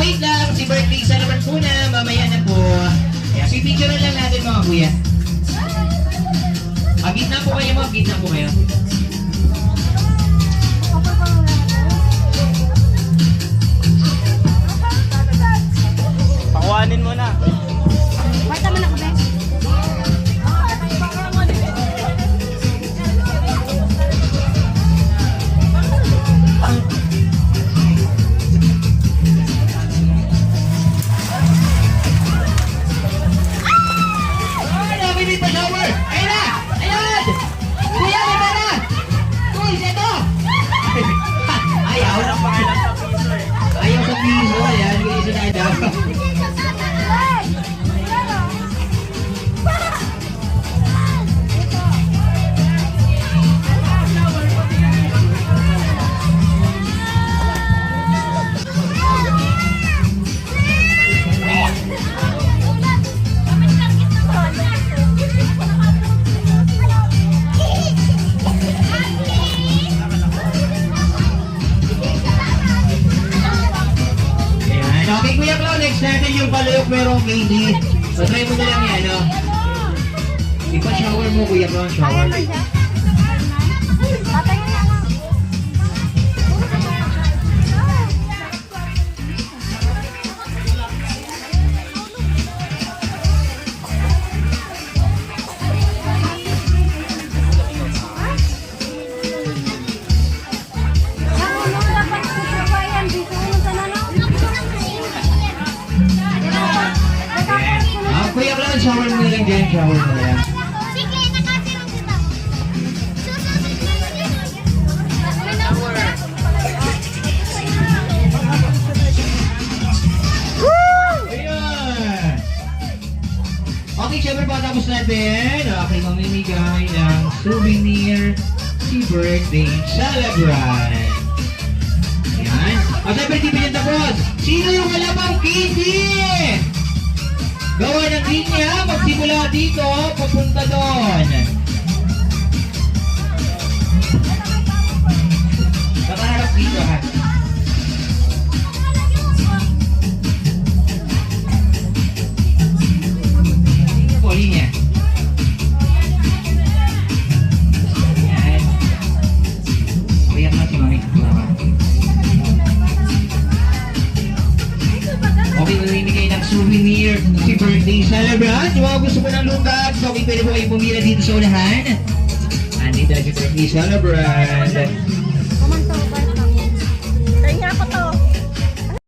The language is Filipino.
wait lang. Si birthday celebrant muna. Mamaya na po. Kaya pipicture lang natin mga kuya. Gitna po kayo mo. Gitna po kayo. Pakuhanin mo na. Bata man ako, Ben. Nabinig pa shower! Ayun na! Ayun! Kuya, may pera! Uy, ito! Ayaw! Ayaw sa piso. Ayan, kaya isa na daw. Okay, Kuya Clown, next natin yung palayok merong candy. So, try mo na lang yan, no? Ipa-shower mo, Kuya Clown, shower. Ayan siya. Patayin na lang. Kuya Clown, shower mo na lang dyan, shower mo na lang. Sige, nakatirang kita. Ayan! Okay, syempre patapos natin. Okay, mamimigay ng souvenir si birthday celebrant. Ayan. O, syempre, di pa yan tapos. Sino yung malamang candy? Gawa ng linya, magsimula dito, papunta doon. Nakaharap dito, ha? Linya po, linya. Ayan. Kuya ka si Mami. Okay, mamimigay ng souvenir si birthday celebrant. Yung mga gusto po ng lungkag, so okay, pwede po kayo pumila dito sa unahan. Andito na si birthday celebrant.